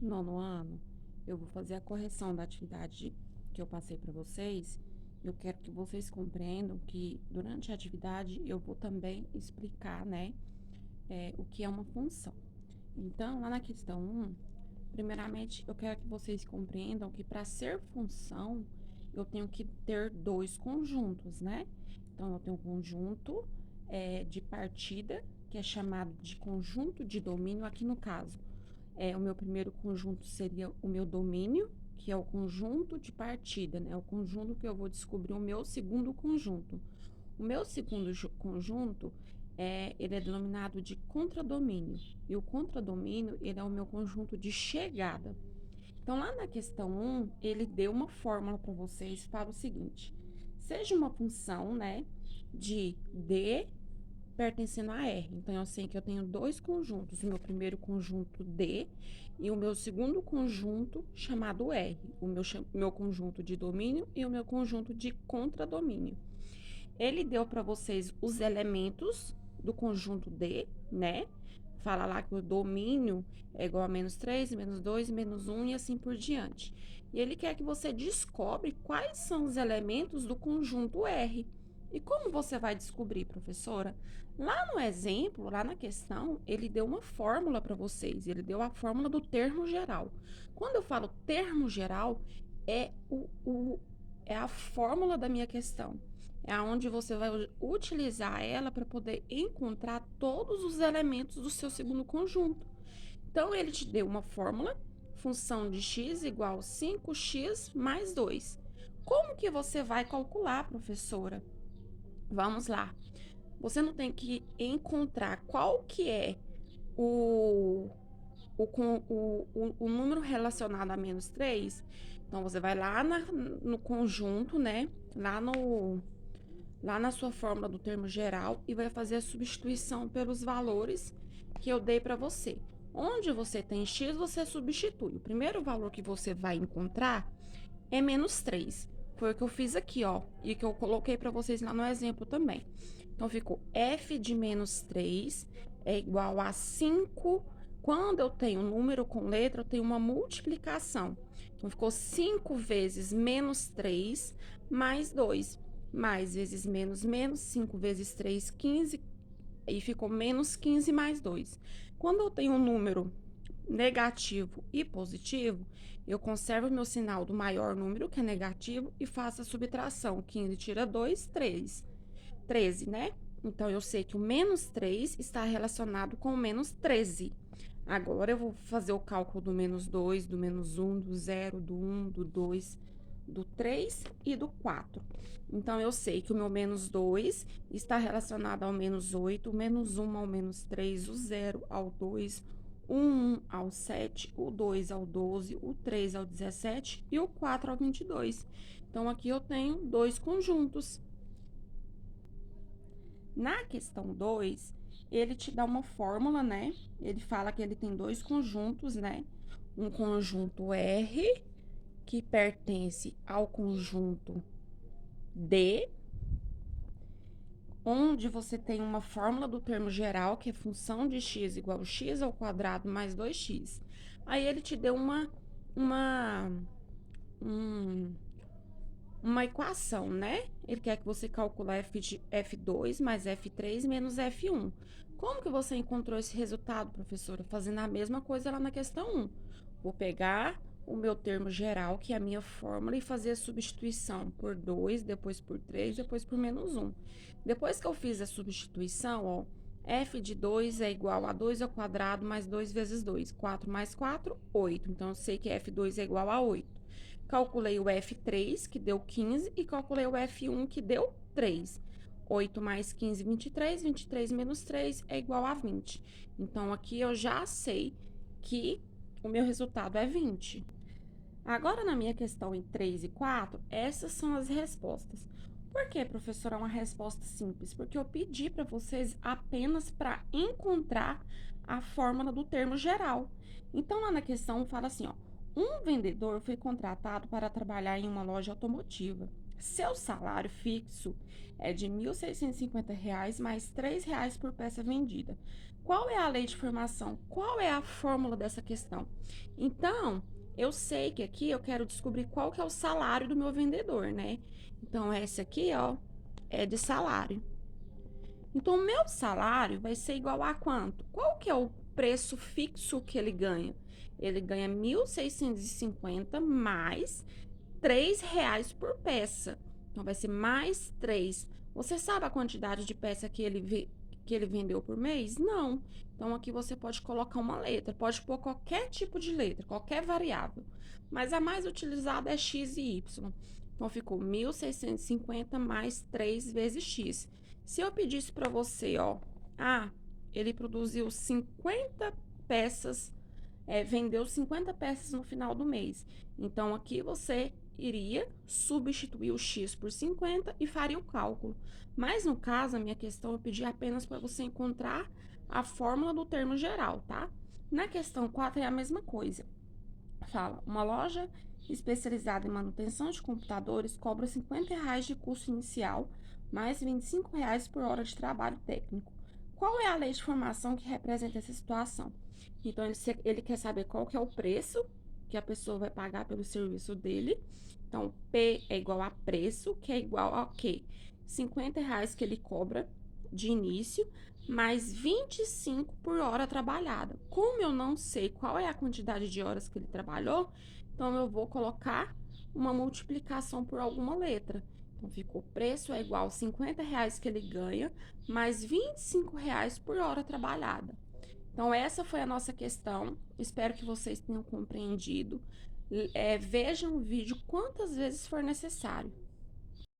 nono ano, eu vou fazer a correção da atividade que eu passei para vocês. Eu quero que vocês compreendam que durante a atividade eu vou também explicar, né, o que é uma função. Então, lá na questão 1, primeiramente, eu quero que vocês compreendam que para ser função, eu tenho que ter dois conjuntos, né? Então, eu tenho um conjunto de partida, que é chamado de conjunto de domínio. Aqui no caso, o meu primeiro conjunto seria o meu domínio, que é o conjunto de partida, né? O conjunto que eu vou descobrir o meu segundo conjunto. O meu segundo conjunto, ele é denominado de contradomínio. E o contradomínio, ele é o meu conjunto de chegada. Então, lá na questão 1, ele deu uma fórmula para vocês para o seguinte: seja uma função, né, de D pertencendo a R. Então, eu sei que eu tenho dois conjuntos, o meu primeiro conjunto D e o meu segundo conjunto chamado R, o meu conjunto de domínio e o meu conjunto de contradomínio. Ele deu para vocês os elementos do conjunto D, né? Fala lá que o domínio é igual a -3, -2, -1 e assim por diante. E ele quer que você descobre quais são os elementos do conjunto R. E como você vai descobrir, professora? Lá no exemplo, lá na questão, ele deu uma fórmula para vocês. Ele deu a fórmula do termo geral. Quando eu falo termo geral, é, é a fórmula da minha questão. É aonde você vai utilizar ela para poder encontrar todos os elementos do seu segundo conjunto. Então, ele te deu uma fórmula, função de x igual 5x mais 2. Como que você vai calcular, professora? Vamos lá. Você não tem que encontrar qual que é o, o número relacionado a -3. Então, você vai lá no conjunto, né? Lá na sua fórmula do termo geral e vai fazer a substituição pelos valores que eu dei para você. Onde você tem x, você substitui. O primeiro valor que você vai encontrar é -3. Foi o que eu fiz aqui, ó, e que eu coloquei para vocês lá no exemplo também. Então, ficou f de -3 é igual a 5. Quando eu tenho um número com letra, eu tenho uma multiplicação. Então, ficou 5 vezes -3 mais 2. Mais vezes menos, 5 vezes 3, 15. E ficou -15 mais 2. Quando eu tenho um número negativo e positivo, eu conservo meu sinal do maior número, que é negativo, e faço a subtração. 15 tira 2, 3. 13, né? Então, eu sei que o -3 está relacionado com o -13. Agora, eu vou fazer o cálculo do -2, do -1, do 0, do 1, do 2, do 3 e do 4. Então, eu sei que o meu -2 está relacionado ao -8, o -1 ao -3, o 0 ao 2, o 1 ao 7, o 2 ao 12, o 3 ao 17 e o 4 ao 22. Então, aqui eu tenho dois conjuntos. Na questão 2, ele te dá uma fórmula, né? Ele fala que ele tem dois conjuntos, né? Um conjunto R, que pertence ao conjunto D, onde você tem uma fórmula do termo geral, que é função de x igual a x ao quadrado mais 2x. Aí ele te deu um, uma equação, né? Ele quer que você calcule F2 mais F3 menos F1. Como que você encontrou esse resultado, professora? Fazendo a mesma coisa lá na questão 1. Vou pegar o meu termo geral, que é a minha fórmula, e fazer a substituição por 2, depois por 3, depois por -1. Depois que eu fiz a substituição, ó, f de 2 é igual a 2 ao quadrado mais 2 vezes 2. 4 mais 4, 8. Então, eu sei que F2 é igual a 8. Calculei o F3, que deu 15, e calculei o F1, que deu 3. 8 mais 15, 23. 23 menos 3 é igual a 20. Então, aqui eu já sei que o meu resultado é 20. Agora, na minha questão em 3 e 4, essas são as respostas. Por que, professora, é uma resposta simples? Porque eu pedi para vocês apenas para encontrar a fórmula do termo geral. Então, lá na questão fala assim, ó, um vendedor foi contratado para trabalhar em uma loja automotiva. Seu salário fixo é de R$ 1.650 mais R$ 3 por peça vendida. Qual é a lei de formação? Qual é a fórmula dessa questão? Então, eu sei que aqui eu quero descobrir qual que é o salário do meu vendedor, né? Então, essa aqui, ó, é de salário. Então, o meu salário vai ser igual a quanto? Qual que é o preço fixo que ele ganha? Ele ganha 1.650 mais R$ 3 por peça. Então, vai ser mais 3. Você sabe a quantidade de peça que ele vendeu por mês? Não. Então, aqui você pode colocar uma letra. Pode pôr qualquer tipo de letra, qualquer variável. Mas a mais utilizada é x e y. Então, ficou 1.650 mais 3 vezes x. Se eu pedisse para você, ó, ele produziu 50 peças, vendeu 50 peças no final do mês. Então, aqui você iria substituir o x por 50 e faria o cálculo. Mas, no caso, a minha questão eu pedi apenas para você encontrar a fórmula do termo geral, tá? Na questão 4 é a mesma coisa. Fala, uma loja especializada em manutenção de computadores cobra R$ 50 de custo inicial, mais R$ 25 por hora de trabalho técnico. Qual é a lei de formação que representa essa situação? Então, ele quer saber qual que é o preço que a pessoa vai pagar pelo serviço dele. Então, P é igual a preço, que é igual a quê? R$ 50 que ele cobra de início, mais 25 por hora trabalhada. Como eu não sei qual é a quantidade de horas que ele trabalhou, então eu vou colocar uma multiplicação por alguma letra. Então, ficou o preço é igual a R$ 50 que ele ganha, mais R$ 25 por hora trabalhada. Então, essa foi a nossa questão. Espero que vocês tenham compreendido. Vejam o vídeo quantas vezes for necessário.